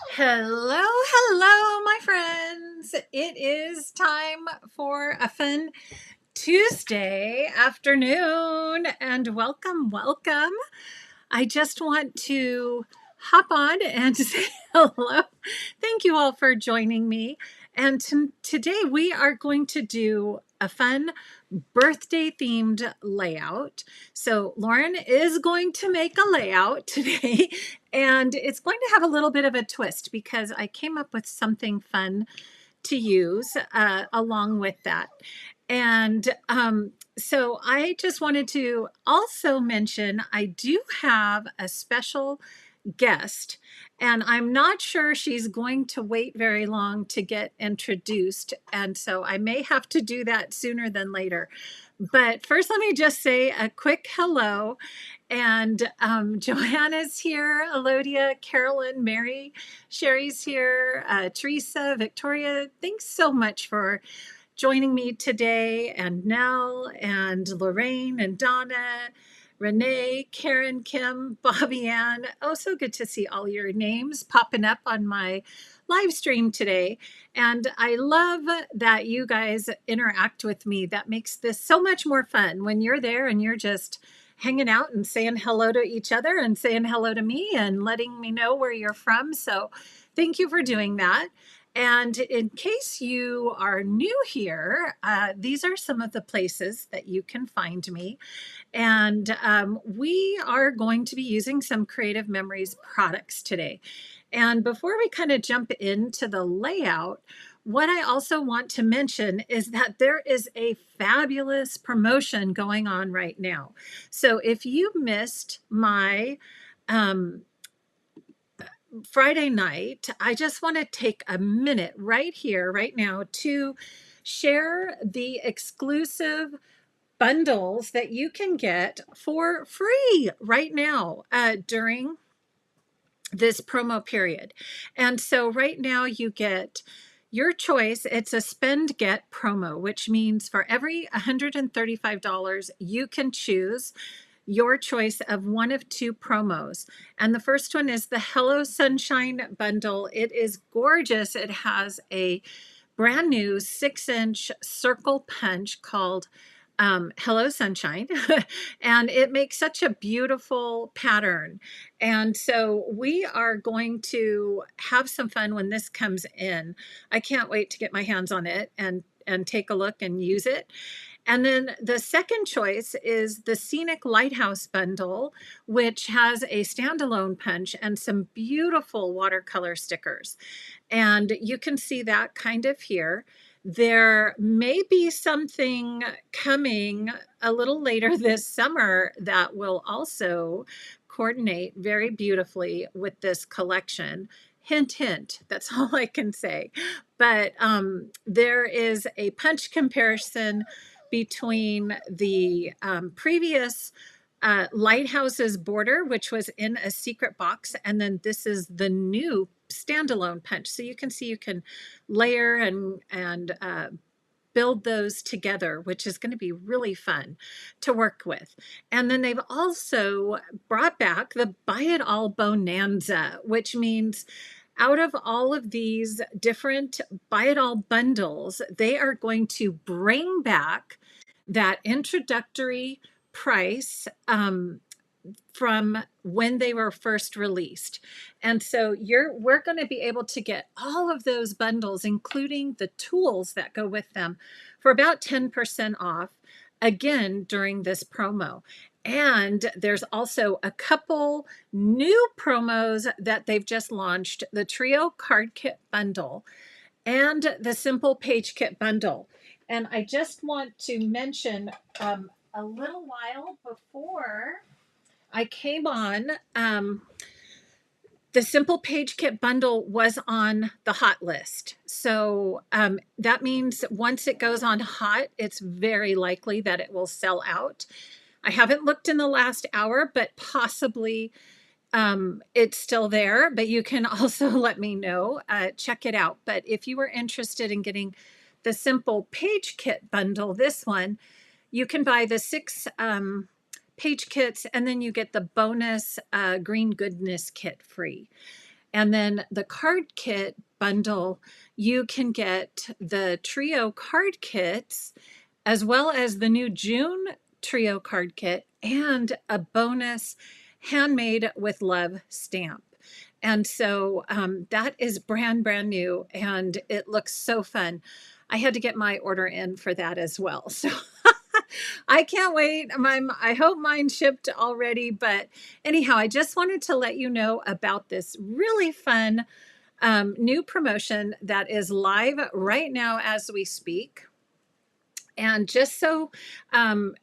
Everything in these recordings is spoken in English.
Hello, my friends. It is time for a fun Tuesday afternoon and welcome. I just want to hop on and say hello. Thank you all for joining me. And today we are going to do a fun birthday themed layout. So Lauren is going to make a layout today and it's going to have a little bit of a twist because I came up with something fun to use along with that. And so I just wanted to also mention I do have a special guest, and I'm not sure she's going to wait very long to get introduced. And so I may have to do that sooner than later. But first, let me just say a quick hello. And Joanna's here, Elodia, Carolyn, Mary, Sherry's here, Teresa, Victoria. Thanks so much for joining me today, and Nell, and Lorraine, and Donna, Renee, Karen, Kim, Bobby Ann. Oh, so good to see all your names popping up on my live stream today. And I love that you guys interact with me. That makes this so much more fun when you're there and you're just hanging out and saying hello to each other and saying hello to me and letting me know where you're from. So thank you for doing that. And in case you are new here, these are some of the places that you can find me. And we are going to be using some Creative Memories products today. And before we kind of jump into the layout, what I also want to mention is that there is a fabulous promotion going on right now. So if you missed my Friday night, I just want to take a minute right here, right now, to share the exclusive bundles that you can get for free right now during this promo period. And so, right now, you get your choice. It's a spend get promo, which means for every $135, you can choose your choice of one of two promos. And the first one is the Hello Sunshine bundle. It is gorgeous. It has a brand new 6-inch circle punch called Hello Sunshine. And it makes such a beautiful pattern. And so we are going to have some fun when this comes in. I can't wait to get my hands on it and take a look and use it. And then the second choice is the Scenic Lighthouse bundle, which has a standalone punch and some beautiful watercolor stickers. And you can see that kind of here. There may be something coming a little later this summer that will also coordinate very beautifully with this collection. Hint, hint, that's all I can say. But there is a punch comparison between the previous Lighthouse's border, which was in a secret box, and then this is the new standalone punch. So you can see you can layer and build those together, which is going to be really fun to work with. And then they've also brought back the Buy It All Bonanza, which means out of all of these different Buy It All bundles, they are going to bring back that introductory price from when they were first released. And so we're going to be able to get all of those bundles, including the tools that go with them, for about 10% off again during this promo. And there's also a couple new promos that they've just launched, the Trio Card Kit Bundle and the Simple Page Kit Bundle. And I just want to mention a little while before I came on, the Simple Page Kit bundle was on the hot list. So that means once it goes on hot, it's very likely that it will sell out. I haven't looked in the last hour, but possibly it's still there. But you can also let me know. Check it out. But if you were interested in getting the Simple Page Kit bundle, this one, you can buy the 6 page kits, and then you get the bonus Green Goodness kit free. And then the card kit bundle, you can get the trio card kits as well as the new June trio card kit and a bonus handmade with love stamp. And so that is brand new and it looks so fun. I had to get my order in for that as well. So I can't wait. I hope mine shipped already. But anyhow, I just wanted to let you know about this really fun new promotion that is live right now as we speak. And just so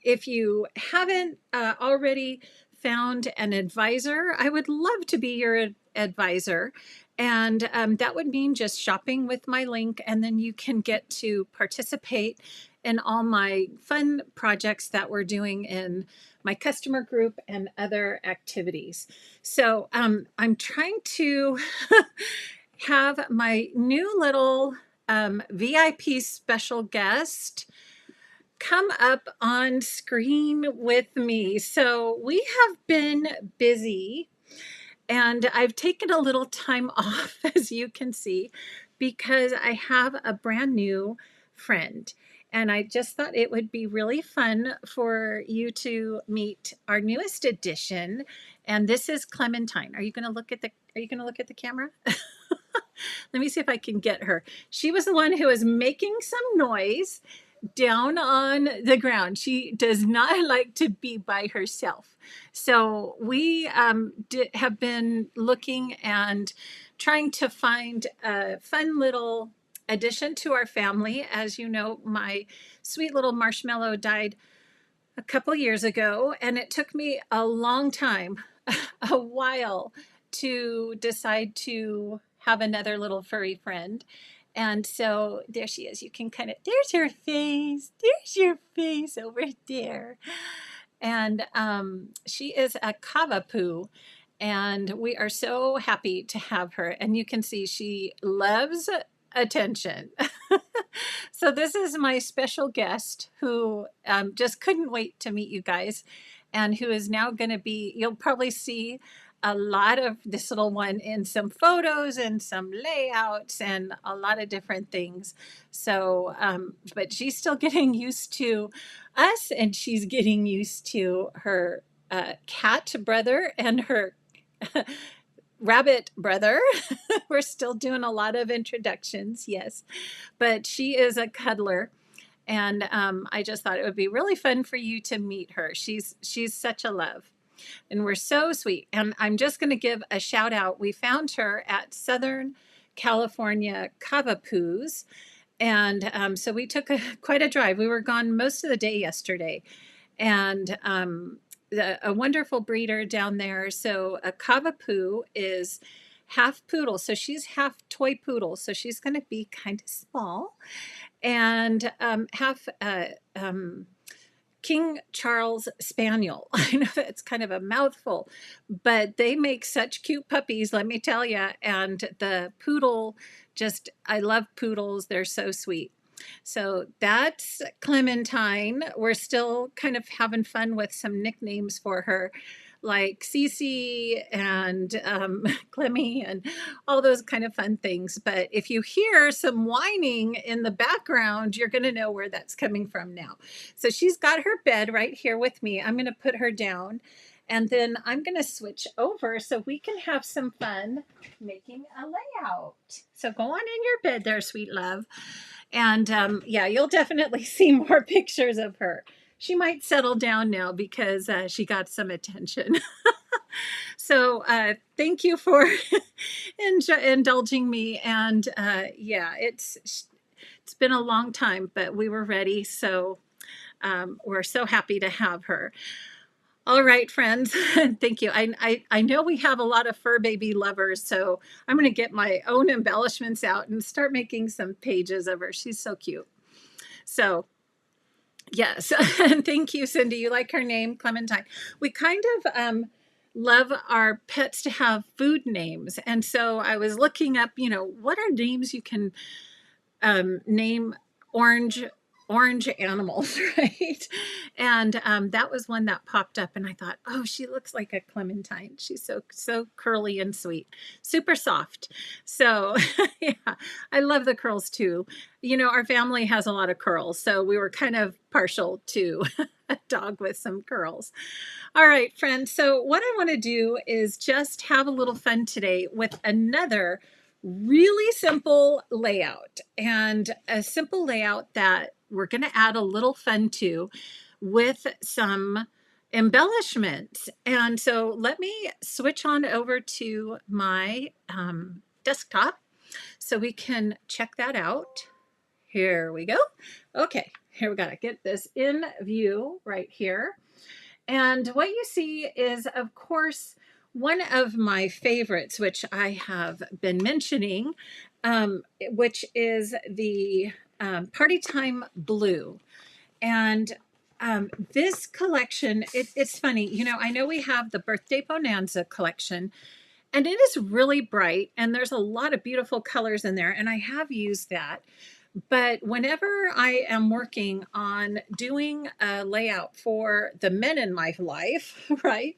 if you haven't already found an advisor, I would love to be your advisor. And that would mean just shopping with my link, and then you can get to participate in all my fun projects that we're doing in my customer group and other activities. So I'm trying to have my new little VIP special guest come up on screen with me. So we have been busy and I've taken a little time off, as you can see, because I have a brand new friend. And I just thought it would be really fun for you to meet our newest addition. And this is Clementine. Are you going to look at the camera? Let me see if I can get her. She was the one who was making some noise down on the ground. She does not like to be by herself. So we have been looking and trying to find a fun little addition to our family. As you know, my sweet little Marshmallow died a couple years ago, and it took me a long time, a while, to decide to have another little furry friend. And so there she is. You can kind of, there's her face. There's your face over there. And she is a Cavapoo. And we are so happy to have her. And you can see she loves attention. So this is my special guest who just couldn't wait to meet you guys, and who is now going to be, you'll probably see a lot of this little one in some photos and some layouts and a lot of different things. So, but she's still getting used to us, and she's getting used to her cat brother and her rabbit brother. We're still doing a lot of introductions, yes, but she is a cuddler. And I just thought it would be really fun for you to meet her. She's such a love, and we're so sweet. And I'm just going to give a shout out. We found her at Southern California Cavapoos, and so we took quite a drive. We were gone most of the day yesterday, and a wonderful breeder down there. So a Cavapoo is half poodle, so she's half toy poodle, so she's going to be kind of small, and half King Charles Spaniel. I know it's kind of a mouthful, but they make such cute puppies, let me tell you. And the poodle, just, I love poodles. They're so sweet. So that's Clementine. We're still kind of having fun with some nicknames for her, like Cece and Clemmy and all those kind of fun things. But if you hear some whining in the background, you're going to know where that's coming from now. So she's got her bed right here with me. I'm going to put her down, and then I'm going to switch over so we can have some fun making a layout. So go on in your bed there, sweet love. And yeah, you'll definitely see more pictures of her. She might settle down now because she got some attention. So thank you for indulging me. And yeah, it's been a long time, but we were ready. So we're so happy to have her. All right, friends. Thank you. I know we have a lot of fur baby lovers, so I'm going to get my own embellishments out and start making some pages of her. She's so cute. So yes, thank you, Cindy. You like her name, Clementine. We kind of love our pets to have food names. And so I was looking up, what are names you can name orange orange animals, right? And that was one that popped up, and I thought, oh, she looks like a clementine. She's so curly and sweet, super soft. So yeah, I love the curls too. You know, our family has a lot of curls, so we were kind of partial to a dog with some curls. All right, friends. So, what I want to do is just have a little fun today with another really simple layout, and a simple layout that we're going to add a little fun to with some embellishments. And so, let me switch on over to my desktop so we can check that out. Here we go. Okay, here we got to get this in view right here. And what you see is, of course, one of my favorites, which I have been mentioning, which is the Party Time Blue. And this collection, it's funny, you know, I know we have the Birthday Bonanza collection, and it is really bright, and there's a lot of beautiful colors in there, and I have used that. But whenever I am working on doing a layout for the men in my life, right,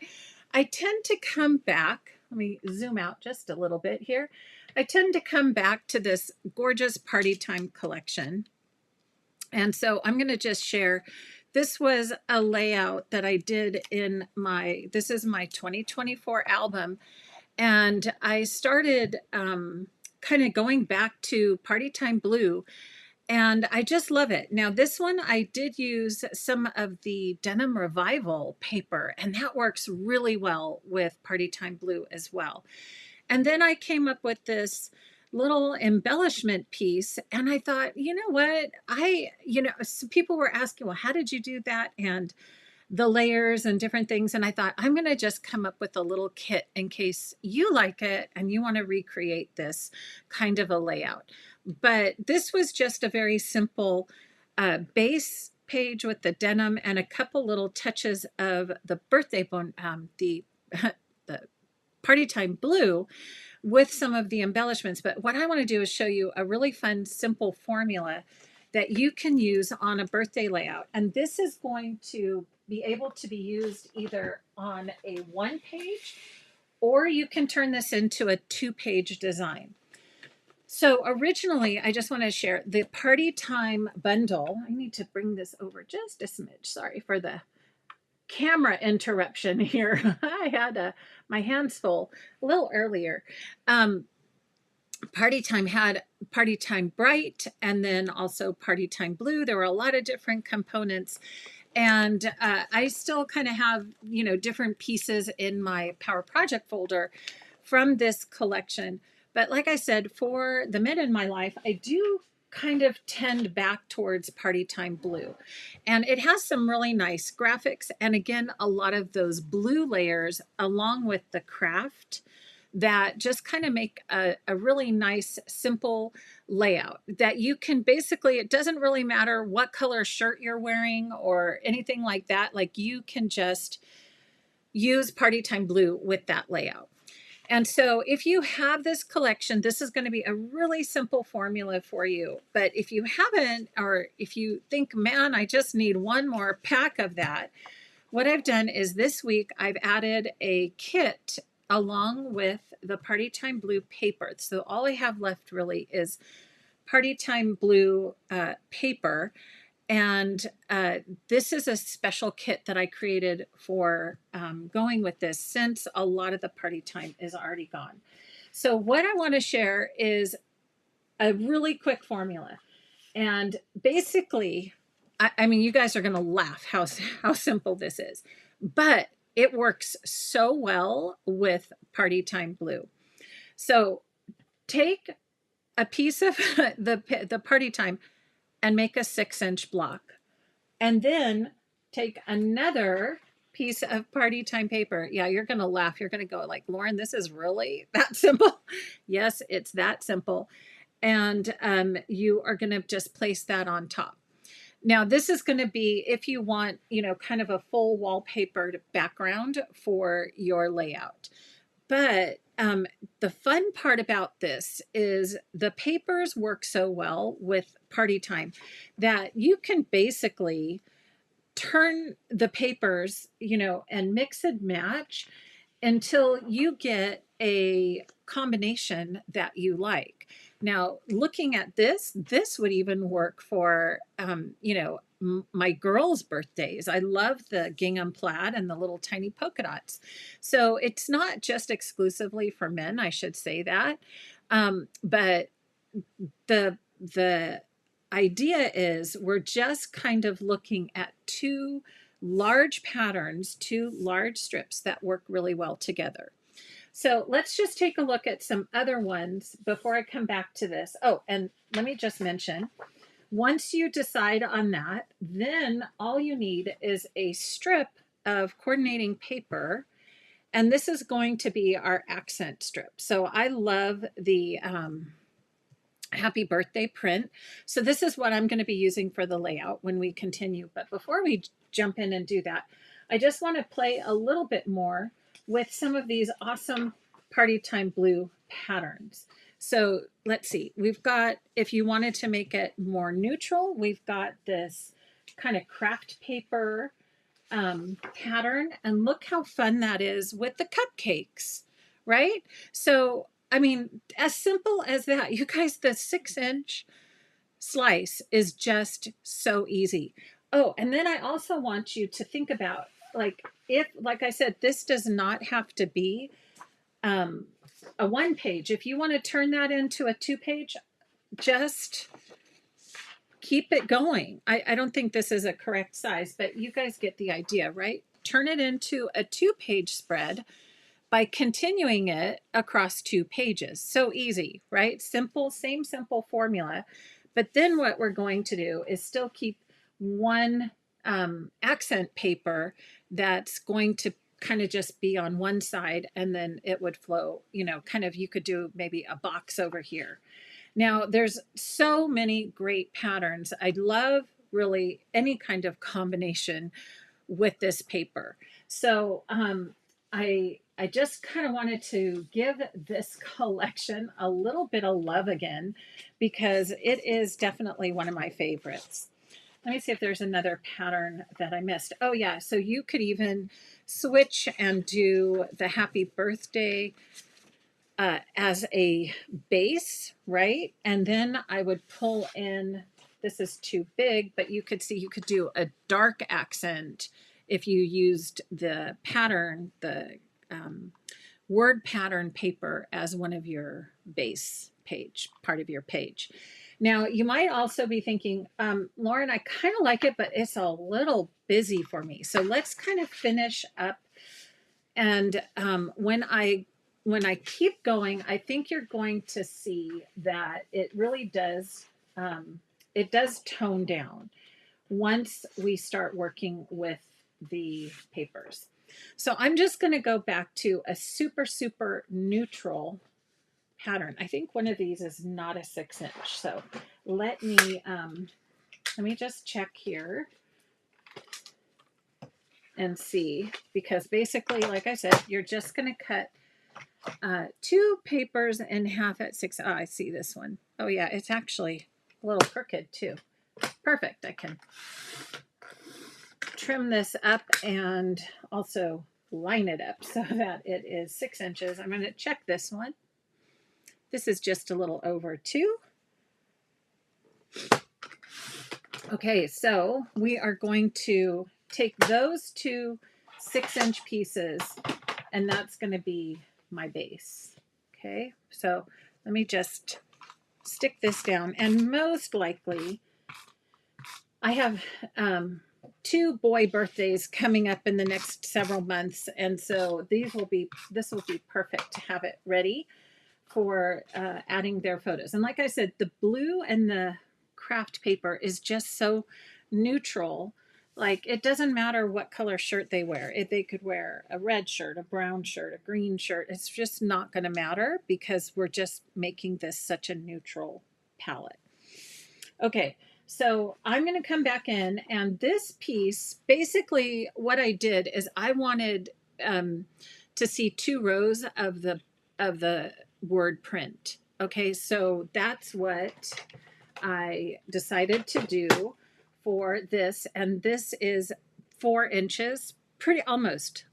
I tend to come back. Let me zoom out just a little bit here. I tend to come back to this gorgeous Party Time collection. And so I'm going to just share. This was a layout that I did in this is my 2024 album. And I started kind of going back to Party Time Blue, and I just love it. Now, this one, I did use some of the Denim Revival paper, and that works really well with Party Time Blue as well. And then I came up with this little embellishment piece, and I thought, you know what? Some people were asking, well, how did you do that? And the layers and different things. And I thought, I'm going to just come up with a little kit in case you like it and you want to recreate this kind of a layout. But this was just a very simple base page with the denim and a couple little touches of the the the Party Time Blue with some of the embellishments. But what I want to do is show you a really fun, simple formula that you can use on a birthday layout. And this is going to be able to be used either on a one page, or you can turn this into a 2-page design. So originally, I just want to share the Party Time bundle. I need to bring this over just a smidge. Sorry for the camera interruption here. I had my hands full a little earlier. Party Time had Party Time Bright and then also Party Time Blue. There were a lot of different components. And I still kind of have, you know, different pieces in my Power Project folder from this collection. But like I said, for the men in my life, I do kind of tend back towards Party Time Blue. And it has some really nice graphics. And again, a lot of those blue layers along with the craft that just kind of make a really nice, simple layout that you can basically, it doesn't really matter what color shirt you're wearing or anything like that. Like you can just use Party Time Blue with that layout. And so if you have this collection, this is going to be a really simple formula for you. But if you haven't, or if you think, man, I just need one more pack of that, what I've done is this week I've added a kit along with the Party Time Blue paper. So all I have left really is Party Time Blue paper. And this is a special kit that I created for going with this, since a lot of the Party Time is already gone. So what I want to share is a really quick formula. And basically, I mean, you guys are going to laugh how simple this is, but it works so well with Party Time Blue. So take a piece of the Party Time and make a 6-inch block. And then take another piece of Party Time paper. Yeah, you're going to laugh. You're going to go like, Lauren, this is really that simple? Yes, it's that simple. And you are going to just place that on top. Now, this is going to be, if you want, you know, kind of a full wallpapered background for your layout. But um, the fun part about this is the papers work so well with party time that you can basically turn the papers, and mix and match until you get a combination that you like. Now, looking at this would even work for, my girls' birthdays. I love the gingham plaid and the little tiny polka dots. So it's not just exclusively for men, I should say that. But the idea is we're just kind of looking at two large patterns, two large strips that work really well together. So let's just take a look at some other ones before I come back to this. Oh, and let me just mention, once you decide on that, then all you need is a strip of coordinating paper, and this is going to be our accent strip. So I love the happy birthday print. So this is what I'm going to be using for the layout when we continue. But before we jump in and do that, I just want to play a little bit more with some of these awesome Party Time Blue patterns. So let's see, we've got, if you wanted to make it more neutral, we've got this kind of craft paper pattern, and look how fun that is with the cupcakes, right? So I mean, as simple as that. You guys, the 6-inch slice is just so easy. Oh, and then I also want you to think about, like I said, this does not have to be a 1-page. If you want to turn that into a 2-page, just keep it going. I don't think this is a correct size, but you guys get the idea, right? Turn it into a 2-page spread by continuing it across 2 pages. So easy, right? Simple, same simple formula. But then what we're going to do is still keep one accent paper that's going to kind of just be on one side, and then it would flow, kind of, you could do maybe a box over here. Now, there's so many great patterns. I love really any kind of combination with this paper. So I just kind of wanted to give this collection a little bit of love again, because it is definitely one of my favorites. Let me see if there's another pattern that I missed. Oh yeah, so you could even switch and do the happy birthday as a base, right? And then I would pull in, this is too big, but you could see you could do a dark accent if you used the pattern, the word pattern paper as one of your base page, part of your page. Now, you might also be thinking, Lauren, I kind of like it, but it's a little busy for me. So let's kind of finish up. And when I keep going, I think you're going to see that it really does, it does tone down once we start working with the papers. So I'm just going to go back to a super, super neutral pattern. I think one of these is not a 6-inch. So let me just check here and see, because basically, like I said, you're just going to cut 2 papers in half at 6. Oh, I see this one. Oh yeah, it's actually a little crooked too. Perfect. I can trim this up and also line it up so that it is 6 inches. I'm going to check this one. This is just a little over 2. Okay, so we are going to take those 2 6-inch pieces, and that's going to be my base. Okay, so let me just stick this down, and most likely I have 2 boy birthdays coming up in the next several months, and so this will be perfect to have it ready for adding their photos. And like I said, the blue and the craft paper is just so neutral. Like, it doesn't matter what color shirt they wear. If they could wear a red shirt, a brown shirt, a green shirt, it's just not going to matter, because we're just making this such a neutral palette. Okay, so I'm going to come back in, and this piece, basically what I did is I wanted to see 2 rows of the of the word print. Okay, so that's what I decided to do for this. And this is 4 inches, pretty almost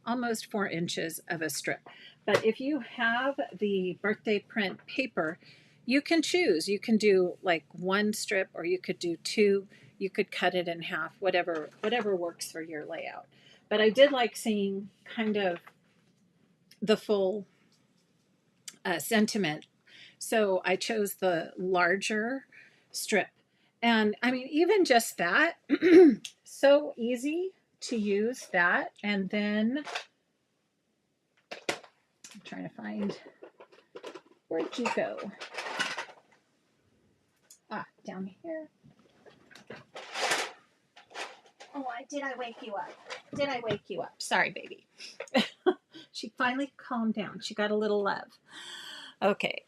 4 inches of a strip. But if you have the birthday print paper, you can choose. You can do like one strip, or you could do two. You could cut it in half, whatever works for your layout. But I did like seeing kind of the full sentiment. So I chose the larger strip. And I mean, even just that, so easy to use that. And then I'm trying to find, where'd you go? Ah, down here. Oh, did I wake you up? Did I wake you up? Sorry, baby. She finally calmed down. She got a little love. Okay.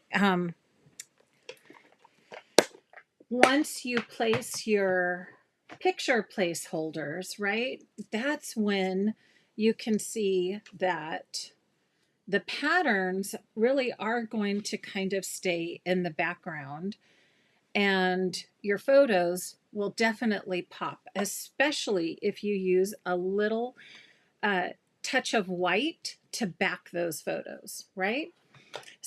Once you place your picture placeholders, right, that's when you can see that the patterns really are going to kind of stay in the background, and your photos will definitely pop, especially if you use a little touch of white to back those photos, right?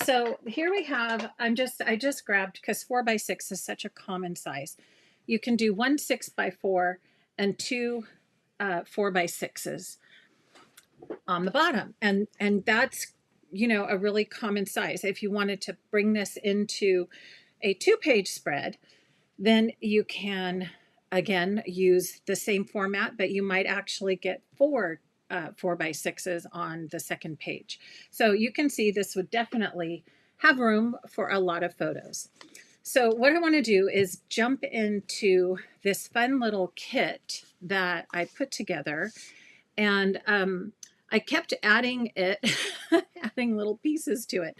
So here we have, I just grabbed, because 4x6 is such a common size. You can do 1 6x4 and two 4x6s on the bottom. And that's, a really common size. If you wanted to bring this into a 2-page spread, then you can, again, use the same format, but you might actually get 4x6s on the second page. So you can see this would definitely have room for a lot of photos. So what I want to do is jump into this fun little kit that I put together, and I kept adding adding little pieces to it.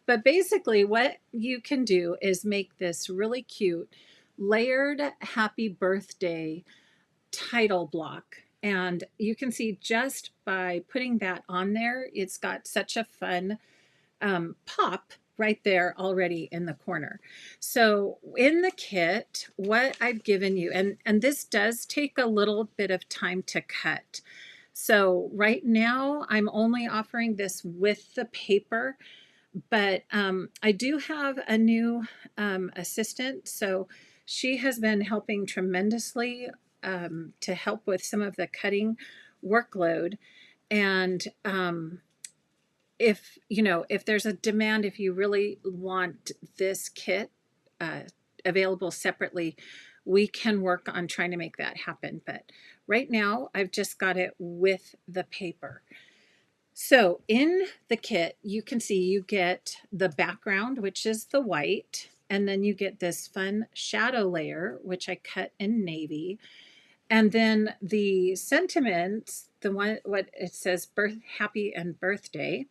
But basically what you can do is make this really cute layered happy birthday title block. And you can see just by putting that on there, it's got such a fun pop right there already in the corner. So in the kit, what I've given you, and this does take a little bit of time to cut. So right now I'm only offering this with the paper, but I do have a new assistant. So she has been helping tremendously to help with some of the cutting workload. And if there's a demand, if you really want this kit available separately, we can work on trying to make that happen. But right now I've just got it with the paper. So in the kit, you can see you get the background, which is the white, and then you get this fun shadow layer, which I cut in navy. And then the sentiments, the one, what it says, happy and birthday.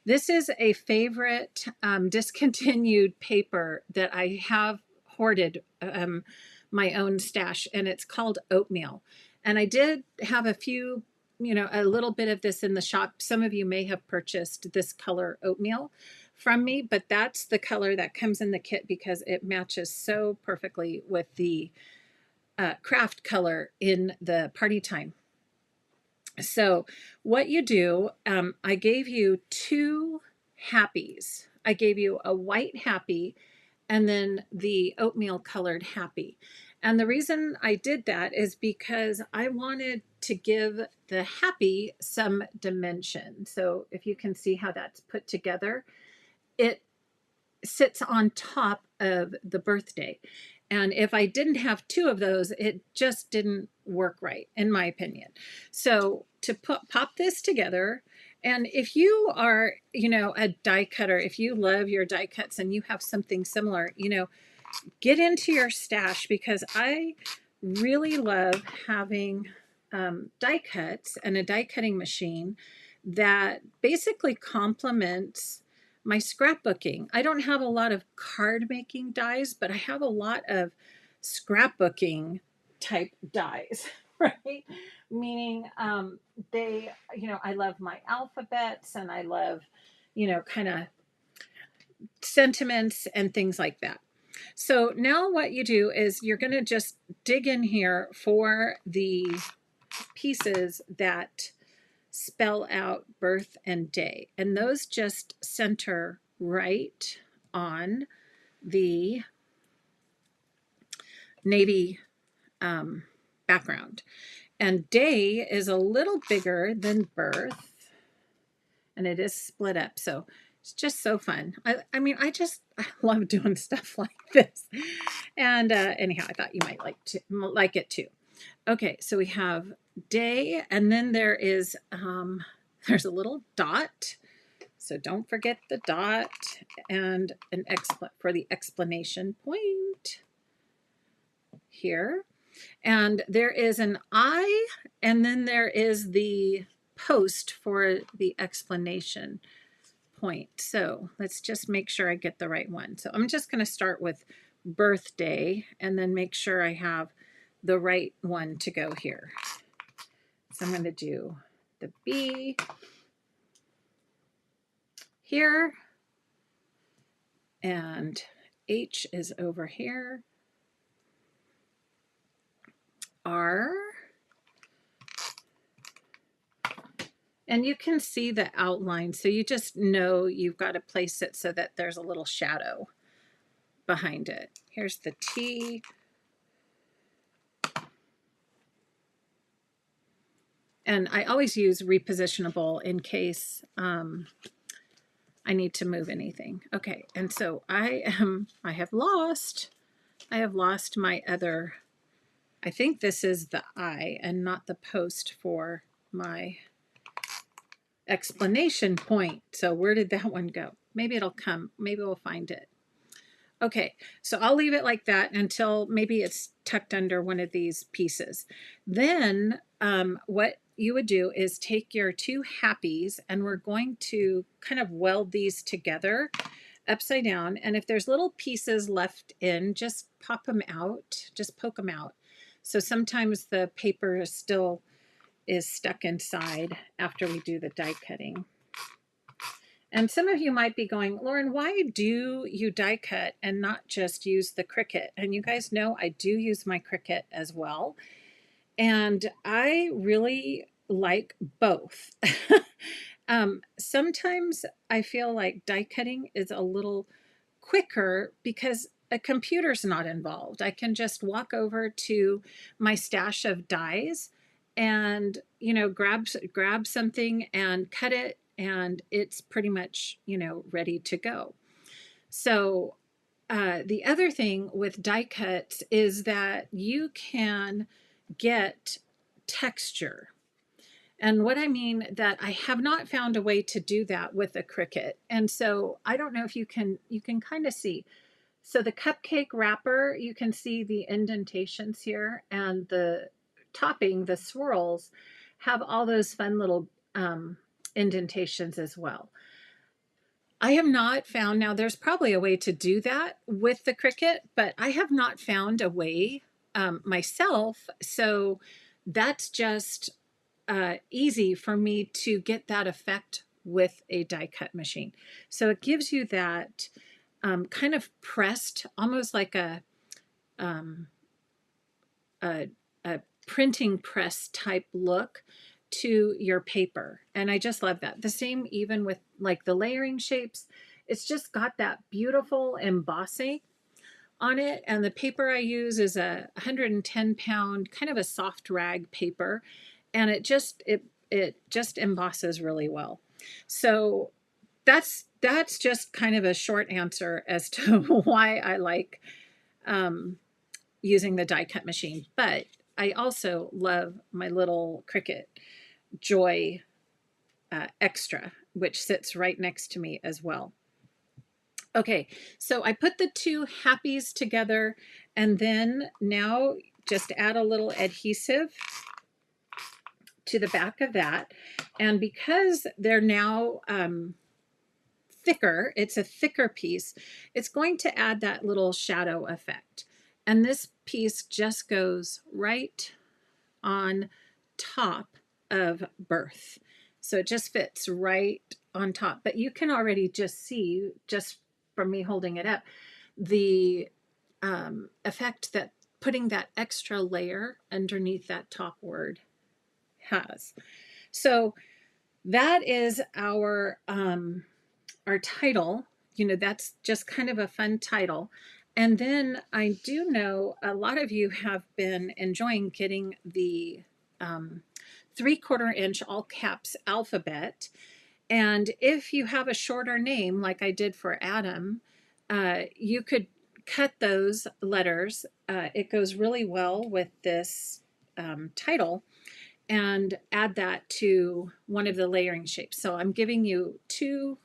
This is a favorite discontinued paper that I have hoarded my own stash, and it's called Oatmeal. And I did have a few, a little bit of this in the shop. Some of you may have purchased this color Oatmeal from me, but that's the color that comes in the kit because it matches so perfectly with the craft color in the party time. So what you do, I gave you two happies. I gave you a white happy and then the oatmeal colored happy. And the reason I did that is because I wanted to give the happy some dimension. So if you can see how that's put together, it sits on top of the birthday. And if I didn't have two of those, it just didn't work right, in my opinion. So to pop this together, and if you are, a die cutter, if you love your die cuts and you have something similar, get into your stash, because I really love having die cuts and a die cutting machine that basically complements my scrapbooking. I don't have a lot of card making dies, but I have a lot of scrapbooking type dies, right? Meaning I love my alphabets, and I love, kind of sentiments and things like that. So now what you do is you're going to just dig in here for the pieces that spell out birth and day. And those just center right on the navy background. And day is a little bigger than birth, and it is split up. So it's just so fun. I mean, I love doing stuff like this. And anyhow, I thought you might like it too. Okay, so we have day, and then there's a little dot. So don't forget the dot and for the explanation point here. And there is an I, and then there is the post for the explanation point. So let's just make sure I get the right one. So I'm just going to start with birthday and then make sure I have the right one to go here. So I'm going to do the B here, and H is over here. R. And you can see the outline, so you just know you've got to place it so that there's a little shadow behind it. Here's the T. And I always use repositionable in case I need to move anything. Okay, and so I have lost my other, I think this is the I and not the post for my explanation point. So where did that one go? Maybe it'll come. Maybe we'll find it. Okay, so I'll leave it like that until maybe it's tucked under one of these pieces. Then what you would do is take your two happies, and we're going to kind of weld these together upside down. And if there's little pieces left in, just pop them out, just poke them out. So sometimes the paper still is stuck inside after we do the die cutting. And some of you might be going, Lauren, why do you die cut and not just use the Cricut? And you guys know I do use my Cricut as well. And I really like both. Sometimes I feel like die cutting is a little quicker because a computer's not involved. I can just walk over to my stash of dies and, you know, grab something and cut it, and it's pretty much, you know, ready to go. So the other thing with die cuts is that you can get texture. And what I mean that I have not found a way to do that with a Cricut. And so I don't know if you can kind of see. So the cupcake wrapper, you can see the indentations here, and the topping, the swirls, have all those fun little indentations as well. I have not found, now there's probably a way to do that with the Cricut, but I have not found a way myself. So that's just easy for me to get that effect with a die cut machine. So it gives you that kind of pressed, almost like a printing press type look to your paper. And I just love that. The same even with like the layering shapes. It's just got that beautiful embossing on it. And the paper I use is a 110-pound kind of a soft rag paper. And it just embosses really well. So that's just kind of a short answer as to why I like using the die cut machine. But I also love my little Cricut Joy Extra, which sits right next to me as well. Okay, so I put the two happies together, and then now just add a little adhesive to the back of that. And because they're now thicker, it's a thicker piece, it's going to add that little shadow effect. And this piece just goes right on top of birth. So it just fits right on top. But you can already just see, just from me holding it up, the effect that putting that extra layer underneath that top word has. So that is our title. You know, that's just kind of a fun title. And then I do know a lot of you have been enjoying getting the 3/4 inch all caps alphabet. And if you have a shorter name, like I did for Adam, you could cut those letters. It goes really well with this title, and add that to one of the layering shapes. So I'm giving you 2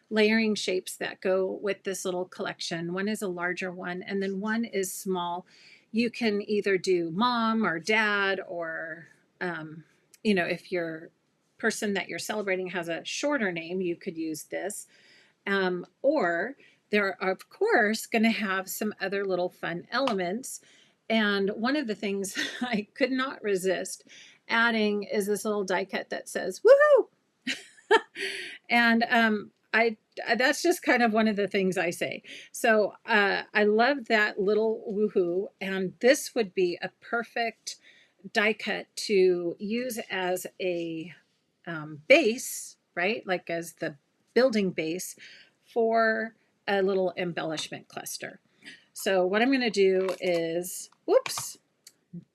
layering shapes that go with this little collection. One is a larger one, and then one is small. You can either do mom or dad, or, you know, if your person that you're celebrating has a shorter name, you could use this. Or they're, of course, going to have some other little fun elements. And one of the things I could not resist adding is this little die cut that says woohoo. And I that's just kind of one of the things I say. So I love that little woohoo, and this would be a perfect die cut to use as a base, right? Like as the building base for a little embellishment cluster. So what I'm going to do is, whoops,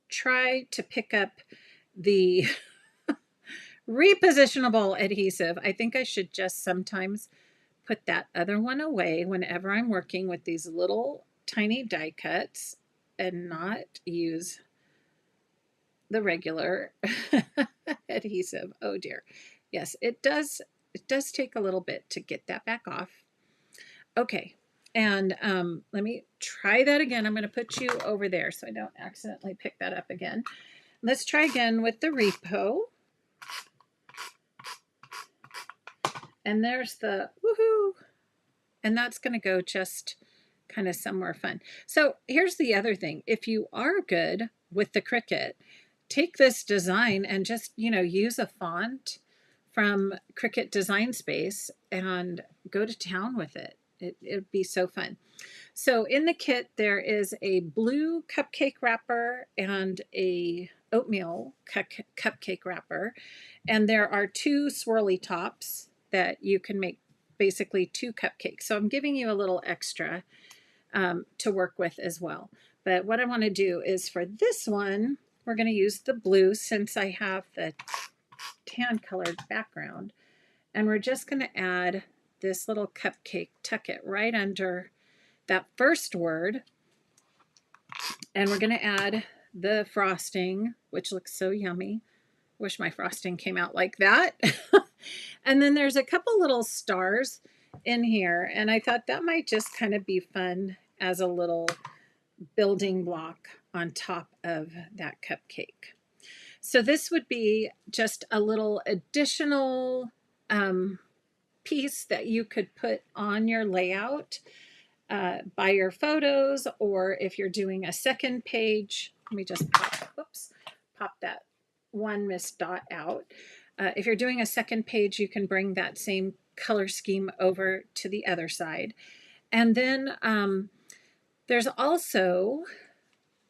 try to pick up the repositionable adhesive. I think I should just sometimes put that other one away whenever I'm working with these little tiny die cuts and not use the regular adhesive. Oh dear. Yes, it does take a little bit to get that back off. Okay. And let me try that again. I'm going to put you over there so I don't accidentally pick that up again. Let's try again with the repo. And there's the woohoo. And that's going to go just kind of somewhere fun. So here's the other thing. If you are good with the Cricut, take this design and just, you know, use a font from Cricut Design Space and go to town with it. It'd be so fun. So in the kit, there is a blue cupcake wrapper and a oatmeal cupcake wrapper. And there are 2 swirly tops that you can make basically 2 cupcakes. So I'm giving you a little extra to work with as well. But what I want to do is for this one, we're going to use the blue since I have the tan colored background. And we're just going to add this little cupcake, tuck it right under that first word. And we're going to add the frosting, which looks so yummy. Wish my frosting came out like that. And then there's a couple little stars in here, and I thought that might just kind of be fun as a little building block on top of that cupcake. So this would be just a little additional piece that you could put on your layout by your photos, or if you're doing a second page. Let me just pop that one missed dot out. If you're doing a second page, you can bring that same color scheme over to the other side. And then there's also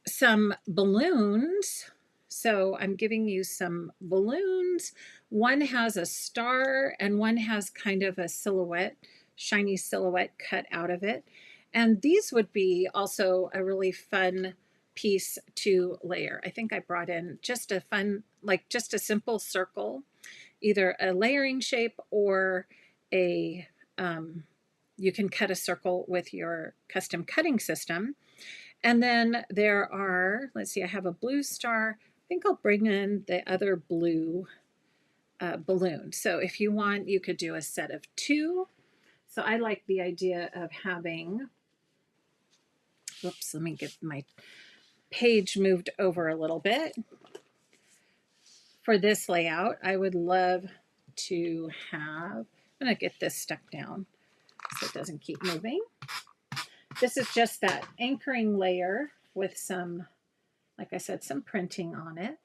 some balloons. So I'm giving you some balloons. One has a star and one has kind of a silhouette, shiny silhouette cut out of it. And these would be also a really fun piece to layer. I think I brought in just a fun, like just a simple circle, either a layering shape or a, you can cut a circle with your custom cutting system. And then there are, let's see, I have a blue star. I think I'll bring in the other blue balloon. So if you want, you could do a set of 2. So I like the idea of having, whoops, let me get my page moved over a little bit. For this layout, I would love to have, I'm going to get this stuck down so it doesn't keep moving. This is just that anchoring layer with some, like I said, some printing on it.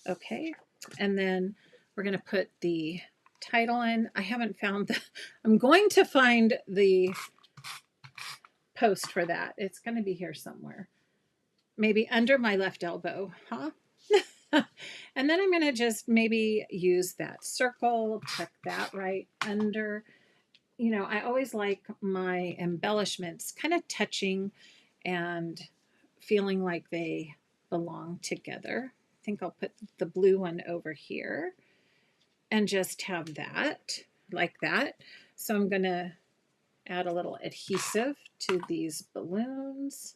Okay, and then we're going to put the title in. I haven't found the, I'm going to find the post for that. It's going to be here somewhere. Maybe under my left elbow, huh? And then I'm going to just maybe use that circle, tuck that right under. You know, I always like my embellishments kind of touching and feeling like they belong together. I think I'll put the blue one over here and just have that like that. So I'm going to add a little adhesive to these balloons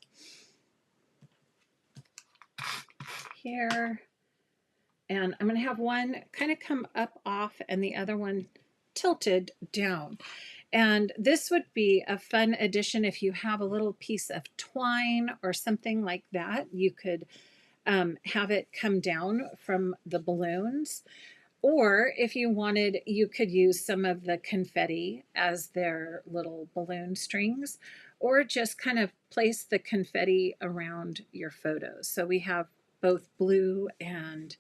here. And I'm going to have one kind of come up off and the other one tilted down. And this would be a fun addition if you have a little piece of twine or something like that. You could have it come down from the balloons. Or if you wanted, you could use some of the confetti as their little balloon strings, or just kind of place the confetti around your photos. So we have both blue and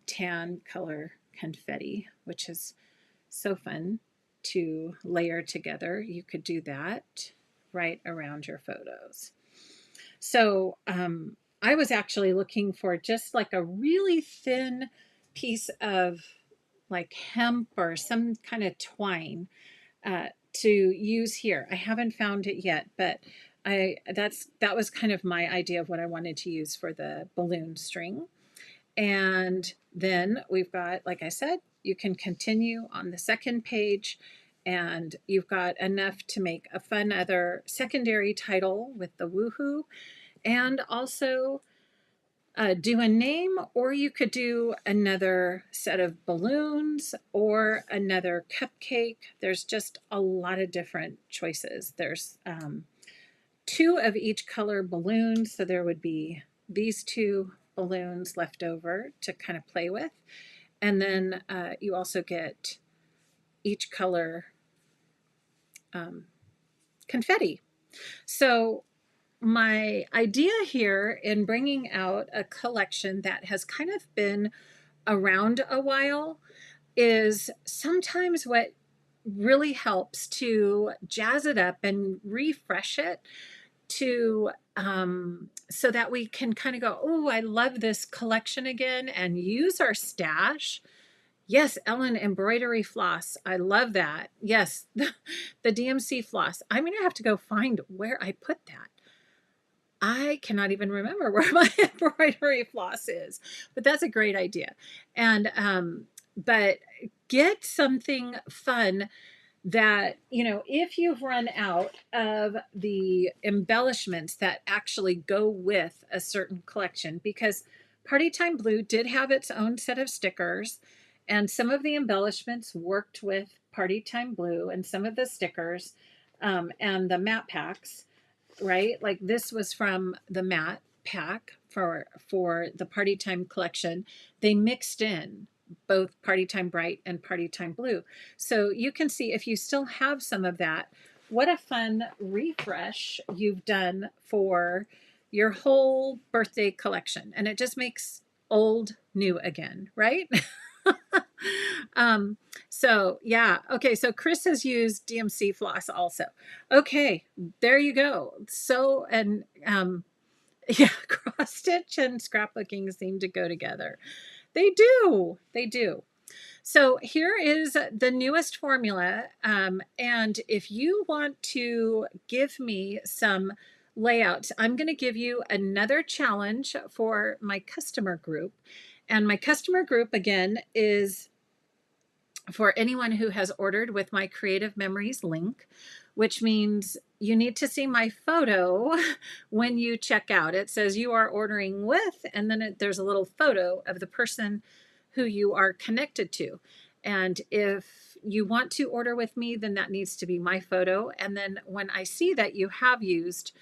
tan color confetti, which is so fun to layer together. You could do that right around your photos. So I was actually looking for just like a really thin piece of like hemp or some kind of twine to use here. I haven't found it yet, but that was kind of my idea of what I wanted to use for the balloon string. And then we've got, like I said, you can continue on the second page and you've got enough to make a fun other secondary title with the woohoo, and also do a name, or you could do another set of balloons or another cupcake. There's just a lot of different choices. There's 2 of each color balloons, so there would be these 2 balloons left over to kind of play with. And then you also get each color confetti. So my idea here in bringing out a collection that has kind of been around a while is sometimes what really helps to jazz it up and refresh it to so that we can kind of go, oh, I love this collection again, and use our stash. Yes, Ellen, embroidery floss. I love that. Yes, the DMC floss. I'm going to have to go find where I put that. I cannot even remember where my embroidery floss is, but that's a great idea. And, but get something fun that, you know, if you've run out of the embellishments that actually go with a certain collection, because Party Time Blue did have its own set of stickers, and some of the embellishments worked with Party Time Blue, and some of the stickers and the matte packs, right? Like this was from the matte pack for the Party Time collection. They mixed in both Party Time Bright and Party Time Blue. So you can see if you still have some of that, what a fun refresh you've done for your whole birthday collection. And it just makes old new again, right? So yeah. Okay. So Chris has used DMC floss also. Okay. There you go. So, and, yeah, cross stitch and scrapbooking seem to go together. They do. They do. So here is the newest formula. And if you want to give me some layouts, I'm going to give you another challenge for my customer group. And my customer group, again, is for anyone who has ordered with my Creative Memories link, which means you need to see my photo when you check out. It says you are ordering with, and then there's a little photo of the person who you are connected to. And if you want to order with me, then that needs to be my photo. And then when I see that you have used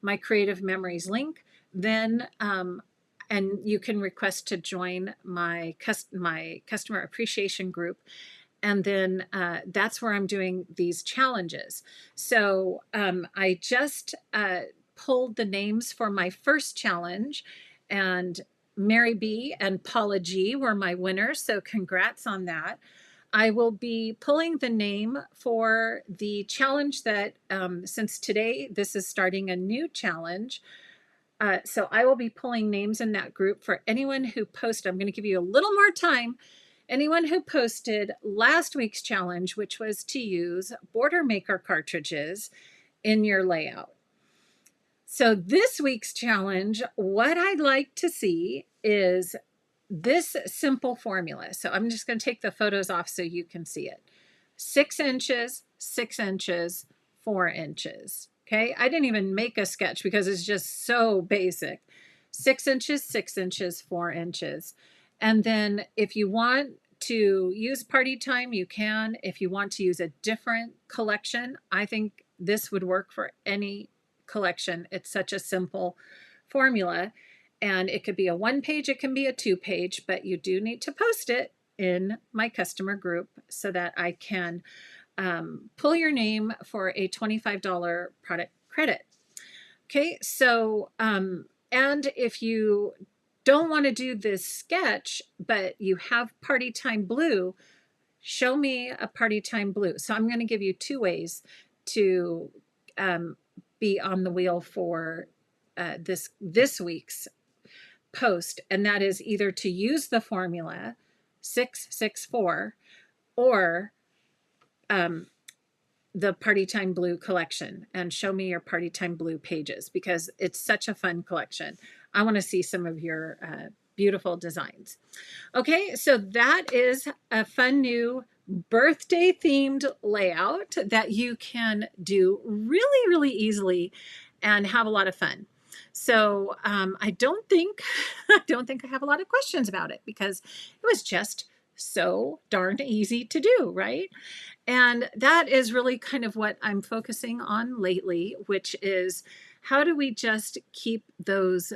my Creative Memories link, then and you can request to join my customer appreciation group. And then that's where I'm doing these challenges. So I just pulled the names for my first challenge, and Mary B and Paula G were my winners. So congrats on that. I will be pulling the name for the challenge that, since today, this is starting a new challenge. So I will be pulling names in that group for anyone who posted. I'm going to give you a little more time. Anyone who posted last week's challenge, which was to use Border Maker cartridges in your layout. So this week's challenge, what I'd like to see is this simple formula. So I'm just going to take the photos off so you can see it. 6 inches, 6 inches, 4 inches. Okay, I didn't even make a sketch because it's just so basic. 6 inches, 6 inches, 4 inches. And then if you want to use party time, you can. If you want to use a different collection, I think this would work for any collection. It's such a simple formula. And it could be a 1-page, it can be a 2-page, but you do need to post it in my customer group so that I can pull your name for a $25 product credit. Okay, so, and if you don't want to do this sketch, but you have Party Time Blue, show me a Party Time Blue. So I'm going to give you 2 ways to be on the wheel for this week's post, and that is either to use the formula 664 or the Party Time Blue collection, and show me your Party Time Blue pages because it's such a fun collection. I want to see some of your beautiful designs. Okay, so that is a fun new birthday themed layout that you can do really, really easily and have a lot of fun. So I don't think I have a lot of questions about it because it was just so darn easy to do, right? And that is really kind of what I'm focusing on lately, which is how do we just keep those,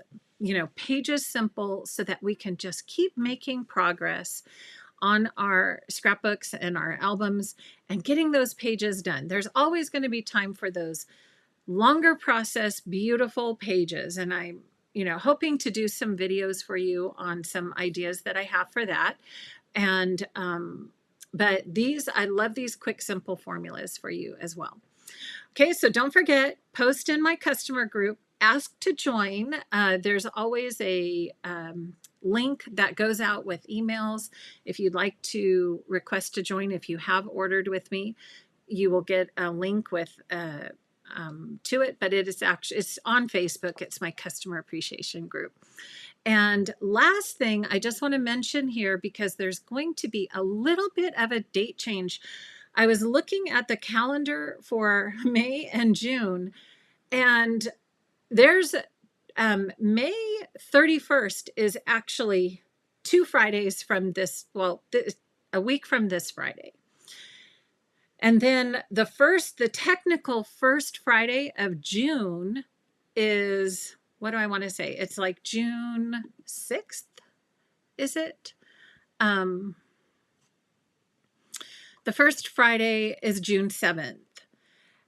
pages simple so that we can just keep making progress on our scrapbooks and our albums and getting those pages done. There's always going to be time for those longer process, beautiful pages. And I'm, hoping to do some videos for you on some ideas that I have for that. And, but I love these quick, simple formulas for you as well. Okay, so don't forget, post in my customer group, ask to join. There's always a link that goes out with emails. If you'd like to request to join, if you have ordered with me, you will get a link with to it, but it's on Facebook. It's my customer appreciation group. And last thing I just want to mention here, because there's going to be a little bit of a date change. I was looking at the calendar for May and June, and there's May 31st is actually 2 Fridays from this, a week from this Friday. And then the technical first Friday of June is, what do I want to say? It's like June 6th, is it? The first Friday is June 7th.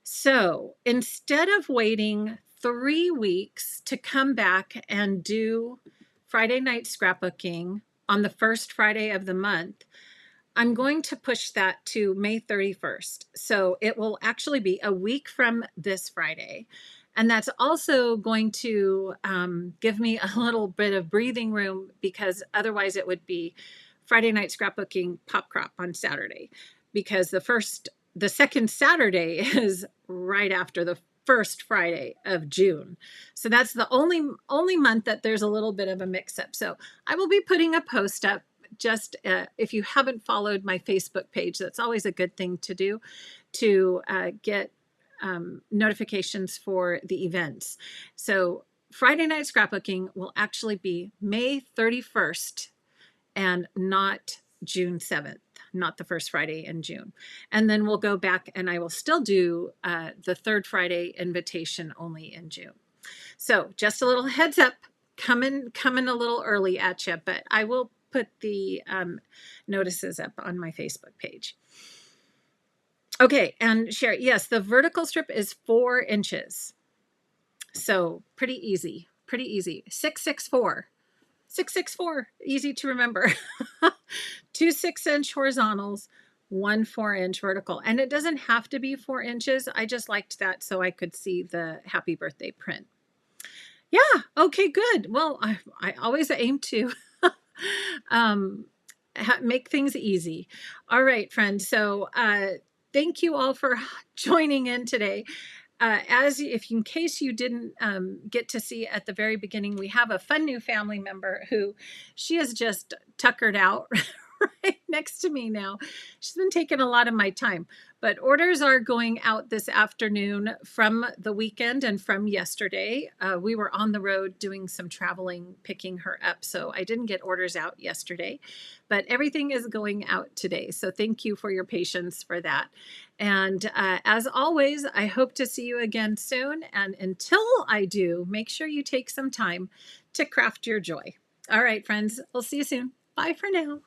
So instead of waiting 3 weeks to come back and do Friday night scrapbooking on the first Friday of the month, I'm going to push that to May 31st. So it will actually be a week from this Friday. And that's also going to give me a little bit of breathing room, because otherwise it would be Friday night scrapbooking pop crop on Saturday, because the second Saturday is right after the first Friday of June. So that's the only month that there's a little bit of a mix up. So I will be putting a post up. Just if you haven't followed my Facebook page, that's always a good thing to do, to get notifications for the events. So Friday night scrapbooking will actually be May 31st and not June 7th, not the first Friday in June. And then we'll go back and I will still do the third Friday invitation only in June. So just a little heads up, coming a little early at you, but I will put the notices up on my Facebook page. Okay, and Sherry, yes, the vertical strip is 4 inches. So pretty easy, 664. 664, easy to remember. 2 6-inch horizontals, one 4-inch vertical. And it doesn't have to be 4 inches. I just liked that so I could see the happy birthday print. Yeah, okay, good. Well, I always aim to um, make things easy. All right, friends. So thank you all for joining in today. If in case you didn't get to see at the very beginning, we have a fun new family member who she is just tuckered out right next to me now. She's been taking a lot of my time, but orders are going out this afternoon from the weekend and from yesterday. We were on the road doing some traveling, picking her up. So I didn't get orders out yesterday, but everything is going out today. So thank you for your patience for that. And as always, I hope to see you again soon. And until I do, make sure you take some time to craft your joy. All right, friends, we'll see you soon. Bye for now.